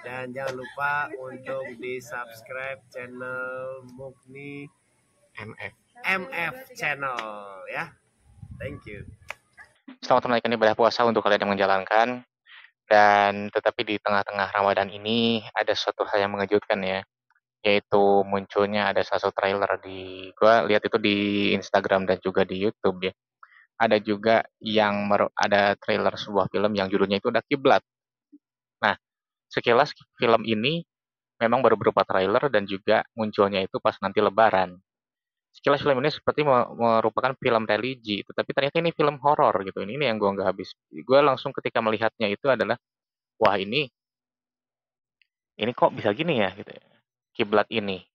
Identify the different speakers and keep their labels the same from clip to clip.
Speaker 1: Dan jangan lupa untuk di subscribe channel Mukni MF Channel ya. Thank you.
Speaker 2: Selamat menunaikan ibadah puasa untuk kalian yang menjalankan. Dan tetapi di tengah-tengah Ramadan ini ada suatu hal yang mengejutkan ya, yaitu munculnya ada satu trailer gua lihat itu di Instagram dan juga di YouTube ya. Ada juga yang ada trailer sebuah film yang judulnya itu udah Kiblat. Nah, sekilas film ini memang baru berupa trailer dan juga munculnya itu pas nanti Lebaran. Sekilas film ini seperti merupakan film religi, tetapi ternyata ini film horor gitu. Ini yang gue nggak habis. Gue langsung ketika melihatnya itu adalah, wah ini kok bisa gini ya gitu ya, Kiblat ini.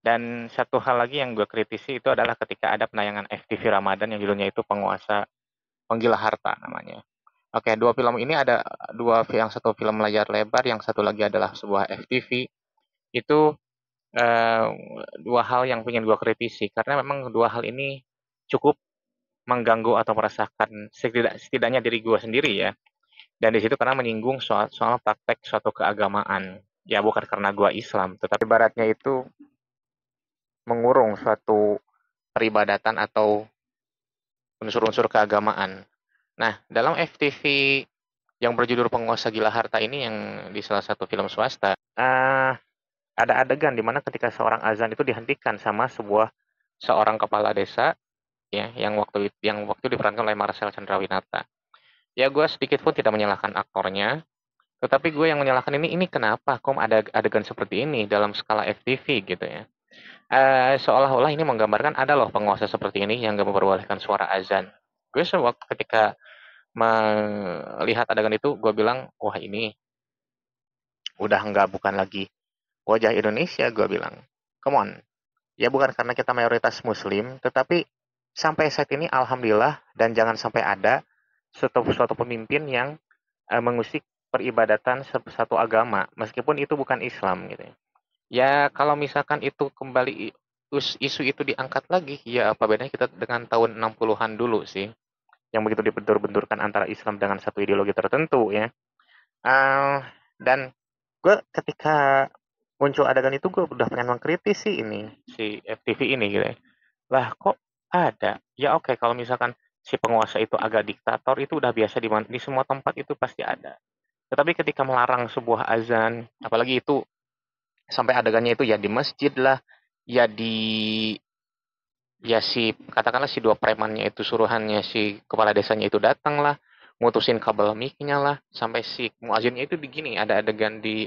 Speaker 2: Dan satu hal lagi yang gue kritisi itu adalah ketika ada penayangan FTV Ramadan yang judulnya itu Penguasa Penggila Harta namanya. Oke, dua film ini ada yang satu film layar lebar, yang satu lagi adalah sebuah FTV. Itu eh, dua hal yang ingin gue kritisi karena memang dua hal ini cukup mengganggu atau merasakan setidaknya diri gue sendiri ya. Dan di situ karena menyinggung soal praktek suatu keagamaan. Ya bukan karena gue Islam, tetapi ibaratnya itu mengurung suatu peribadatan atau unsur-unsur keagamaan. Nah, dalam FTV yang berjudul Penguasa Gila Harta ini yang di salah satu film swasta, ada adegan di mana ketika seorang azan itu dihentikan sama seorang kepala desa ya yang waktu diperankan oleh Marcel Chandrawinata. Ya gue sedikit pun tidak menyalahkan aktornya, tetapi gue yang menyalahkan ini kenapa kok ada adegan seperti ini dalam skala FTV gitu ya. Seolah-olah ini menggambarkan ada loh penguasa seperti ini yang gak memperbolehkan suara azan. Gue sewaktu ketika melihat adegan itu, gue bilang, wah ini udah bukan lagi wajah Indonesia, gue bilang. Come on. Ya bukan karena kita mayoritas muslim, tetapi sampai saat ini alhamdulillah dan jangan sampai ada suatu pemimpin yang mengusik peribadatan satu agama, meskipun itu bukan Islam gitu ya. Ya kalau misalkan itu kembali isu itu diangkat lagi, ya apa bedanya kita dengan tahun 60-an dulu sih, yang begitu dibentur-benturkan antara Islam dengan satu ideologi tertentu ya. Dan gue ketika muncul adegan itu gue udah pengen mengkritisi si FTV ini gitu ya. Lah kok ada? Ya oke, kalau misalkan si penguasa itu agak diktator itu udah biasa di semua tempat itu pasti ada. Tetapi ketika melarang sebuah azan, apalagi itu sampai adegannya itu ya di masjid lah, ya katakanlah si dua premannya itu suruhannya si kepala desanya itu datang lah, mutusin kabel mic-nya lah, sampai si muazinnya itu begini, ada adegan di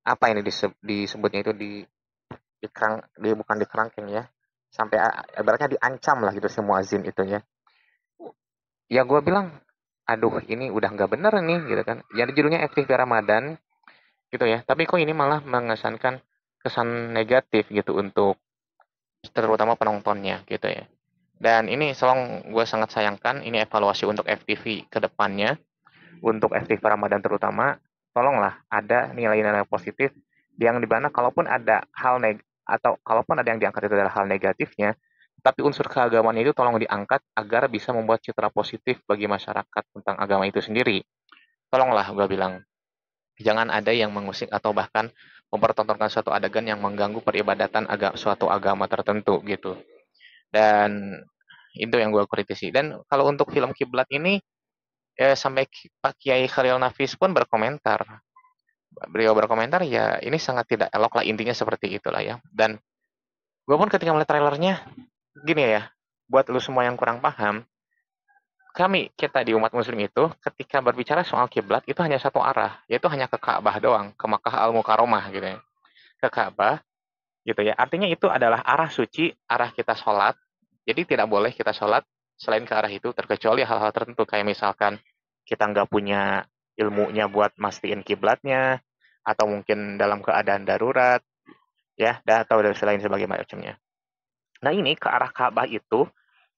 Speaker 2: apa ini disebutnya itu bukan di kerangkeng ya, sampai ibaratnya diancam lah gitu si muazin itu ya. Ya gue bilang, aduh ini udah nggak bener nih gitu kan. Jadi judulnya FTV Ramadan gitu ya. Tapi kok ini malah mengesankan kesan negatif gitu untuk terutama penontonnya gitu ya. Dan ini gue sangat sayangkan, ini evaluasi untuk FTV ke depannya, untuk FTV Ramadan terutama, tolonglah ada nilai-nilai positif yang dimana kalaupun ada atau kalaupun ada yang diangkat itu adalah hal negatifnya, tapi unsur keagamaan itu tolong diangkat agar bisa membuat citra positif bagi masyarakat tentang agama itu sendiri. Tolonglah, gue bilang, jangan ada yang mengusik atau bahkan mempertontonkan suatu adegan yang mengganggu peribadatan suatu agama tertentu gitu. Dan itu yang gue kritisi. Dan kalau untuk film Kiblat ini, sampai Pak Kiai Khalil Nafis pun berkomentar. Beliau berkomentar, ya ini sangat tidak elok lah, intinya seperti itulah ya. Dan gue pun ketika melihat trailernya, gini ya, buat lu semua yang kurang paham, kita di umat muslim itu ketika berbicara soal kiblat itu hanya satu arah, yaitu hanya ke Ka'bah doang, ke Makkah Al-Mukarramah gitu ya. Ke Ka'bah gitu ya. Artinya itu adalah arah suci, arah kita sholat. Jadi tidak boleh kita sholat selain ke arah itu, terkecuali hal-hal tertentu kayak misalkan kita nggak punya ilmunya buat mastiin kiblatnya, atau mungkin dalam keadaan darurat ya, atau dan selain sebagai macamnya. Nah ini ke arah Ka'bah itu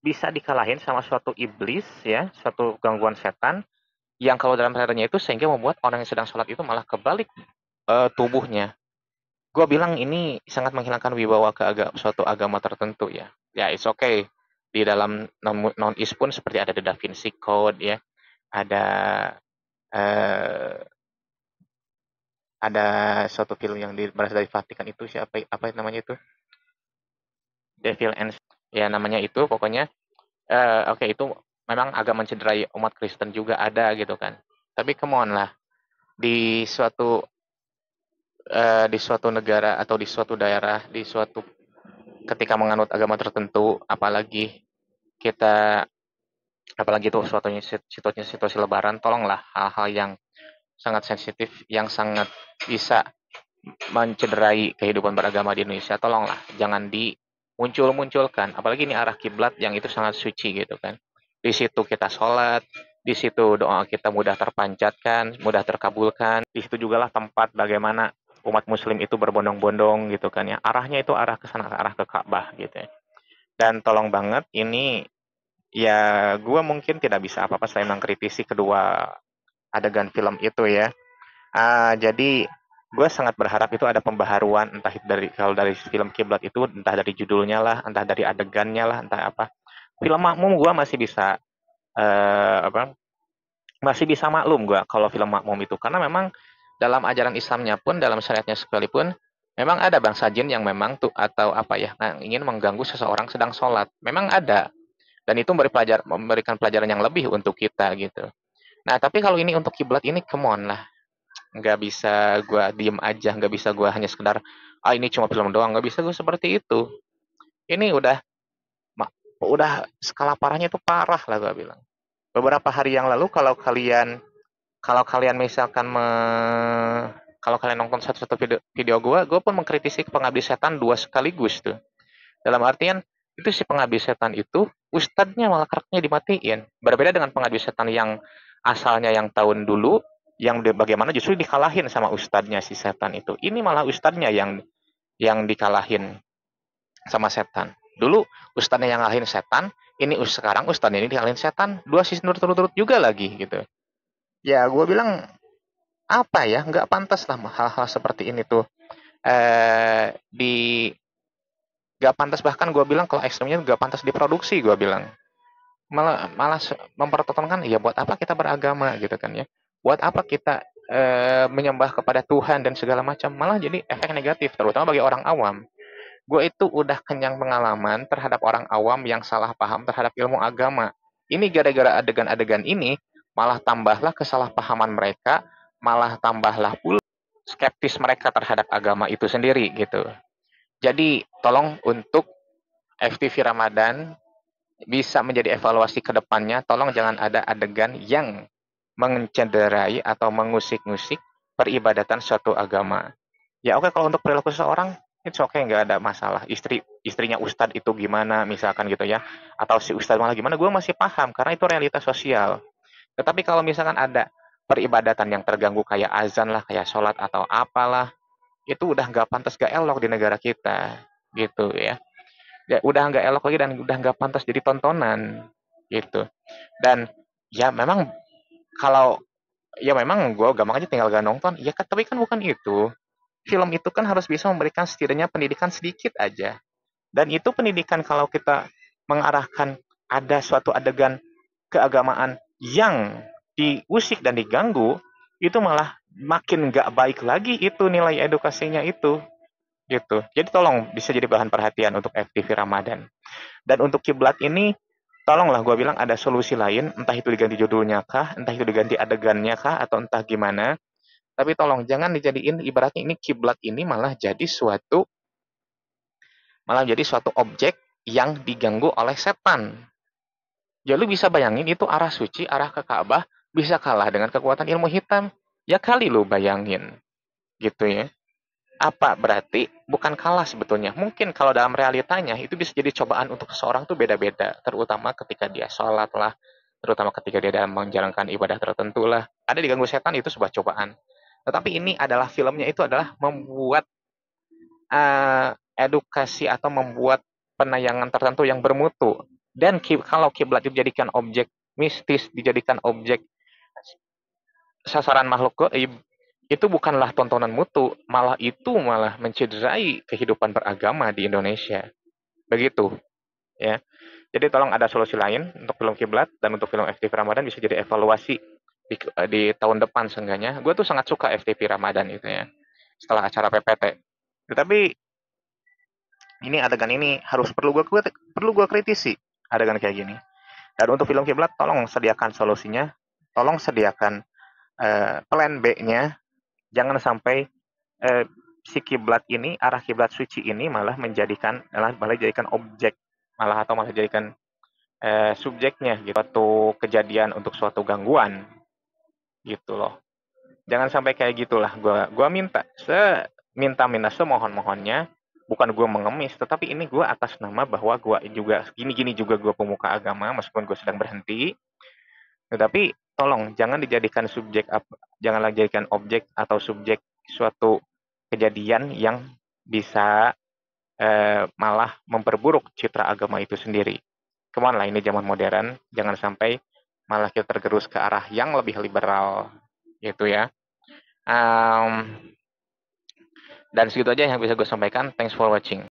Speaker 2: bisa dikalahin sama suatu iblis ya, suatu gangguan setan yang kalau dalam trailernya itu sehingga membuat orang yang sedang sholat itu malah kebalik tubuhnya. Gue bilang ini sangat menghilangkan wibawa suatu agama tertentu ya. Ya it's okay. Di dalam non-is pun seperti ada The Da Vinci Code ya, ada eh, ada suatu film yang berasal dari Vatikan itu siapa apa namanya itu? Devil and ya namanya itu pokoknya oke itu memang agak mencederai umat Kristen juga ada gitu kan. Tapi come on lah di suatu di suatu negara atau di suatu daerah, di suatu ketika menganut agama tertentu, kita apalagi itu situasi lebaran, tolonglah hal-hal yang sangat sensitif, yang sangat bisa mencederai kehidupan beragama di Indonesia, tolonglah jangan dimuncul-munculkan. Apalagi ini arah kiblat yang itu sangat suci gitu kan. Di situ kita sholat, di situ doa kita mudah terpanjatkan, mudah terkabulkan. Di situ juga lah tempat bagaimana umat muslim itu berbondong-bondong gitu kan ya. Arahnya itu arah ke sana, arah ke Ka'bah gitu ya. Dan tolong banget ini ya gue mungkin tidak bisa apa-apa selain mengkritisi kedua adegan film itu ya. Jadi gue sangat berharap itu ada pembaharuan entah kalau dari film Kiblat itu entah dari judulnya lah, entah dari adegannya lah, entah apa. Film Makmum gue masih bisa apa? Masih bisa maklum gue kalau film Makmum itu karena memang dalam ajaran Islamnya pun dalam syariatnya sekalipun memang ada bangsa jin yang memang tuh atau apa ya ingin mengganggu seseorang sedang sholat. Memang ada dan itu memberikan pelajaran yang lebih untuk kita gitu. Nah tapi kalau ini untuk kiblat ini come on lah, nggak bisa gue diem aja, nggak bisa gue hanya sekedar ini cuma film doang, nggak bisa gue seperti itu. Ini udah skala parahnya itu parah lah gue bilang. Beberapa hari yang lalu kalau kalian misalkan kalau kalian nonton satu-satu video gue pun mengkritisi Pengabdi Setan 2 sekaligus tuh. Dalam artian itu si Pengabdi Setan itu ustadznya malah karakternya dimatiin. Berbeda dengan Pengabdi Setan yang asalnya yang tahun dulu yang bagaimana justru dikalahin sama ustadznya si setan itu. Ini malah ustadznya yang dikalahin sama setan. Dulu ustadznya yang ngalahin setan, ini sekarang ustadznya ini dikalahin setan. 2 season turut-turut juga lagi gitu. Ya gue bilang apa ya, nggak pantas lah hal-hal seperti ini tuh nggak pantas, bahkan gue bilang kalau ekstremnya nggak pantas diproduksi, gue bilang malah mempertontonkan ya buat apa kita beragama gitu kan ya, buat apa kita menyembah kepada Tuhan dan segala macam, malah jadi efek negatif terutama bagi orang awam. Gue itu udah kenyang pengalaman terhadap orang awam yang salah paham terhadap ilmu agama. Ini gara-gara adegan-adegan ini malah tambahlah kesalahpahaman mereka, malah tambahlah pula skeptis mereka terhadap agama itu sendiri gitu. Jadi tolong untuk FTV Ramadan bisa menjadi evaluasi ke depannya, tolong jangan ada adegan yang mencederai atau mengusik-ngusik peribadatan suatu agama. Ya oke, kalau untuk perilaku seseorang, it's okay, nggak ada masalah. Istrinya ustadz itu gimana, misalkan gitu ya. Atau si ustadz malah gimana, gue masih paham, karena itu realitas sosial. Tetapi kalau misalkan ada peribadatan yang terganggu kayak azan lah, kayak sholat atau apalah, itu udah nggak pantas, nggak elok di negara kita. Gitu ya. Ya udah nggak elok lagi dan udah nggak pantas jadi tontonan gitu. Dan ya memang kalau ya memang gue gampang aja tinggal gak nonton ya kan, tapi kan bukan itu. Film itu kan harus bisa memberikan setidaknya pendidikan sedikit aja, dan itu pendidikan kalau kita mengarahkan ada suatu adegan keagamaan yang diusik dan diganggu, itu malah makin nggak baik lagi itu nilai edukasinya itu gitu. Jadi tolong bisa jadi bahan perhatian untuk FTV Ramadan. Dan untuk kiblat ini, tolonglah gue bilang ada solusi lain, entah itu diganti judulnya kah, entah itu diganti adegannya kah, atau entah gimana. Tapi tolong jangan dijadiin ibaratnya ini kiblat ini malah jadi suatu objek yang diganggu oleh setan. Ya lu bisa bayangin itu arah suci, arah ke Ka'bah bisa kalah dengan kekuatan ilmu hitam. Ya kali lu bayangin. Gitu ya. Apa berarti bukan kalah sebetulnya? Mungkin kalau dalam realitanya itu bisa jadi cobaan untuk seseorang tuh beda-beda, terutama ketika dia sholat lah, terutama ketika dia dalam menjalankan ibadah tertentu lah. Ada diganggu setan itu sebuah cobaan. Tetapi ini adalah filmnya itu adalah membuat edukasi atau membuat penayangan tertentu yang bermutu. Dan kalau kiblat dijadikan objek mistis, dijadikan objek sasaran makhluk gaib, itu bukanlah tontonan mutu, malah mencederai kehidupan beragama di Indonesia. Begitu, ya. Jadi tolong ada solusi lain untuk film Kiblat dan untuk film FTV Ramadan bisa jadi evaluasi di tahun depan seenggaknya, gue tuh sangat suka FTV Ramadan itu ya, setelah acara PPT. Tetapi ini adegan ini perlu gue kritisi adegan kayak gini. Dan untuk film kiblat, tolong sediakan solusinya, tolong sediakan plan B-nya, jangan sampai si kiblat ini, arah kiblat suci ini malah jadikan objek, malah jadikan subjeknya gitu, suatu kejadian untuk suatu gangguan gitu loh. Jangan sampai kayak gitulah. Gua minta semohon-mohonnya, bukan gue mengemis, tetapi ini gue atas nama bahwa gue juga gini-gini juga gue pemuka agama meskipun gue sedang berhenti. Tetapi tolong janganlah jadikan objek atau subjek suatu kejadian yang bisa malah memperburuk citra agama itu sendiri. Come on lah, ini zaman modern, jangan sampai malah kita tergerus ke arah yang lebih liberal gitu ya. Dan segitu aja yang bisa gue sampaikan. Thanks for watching.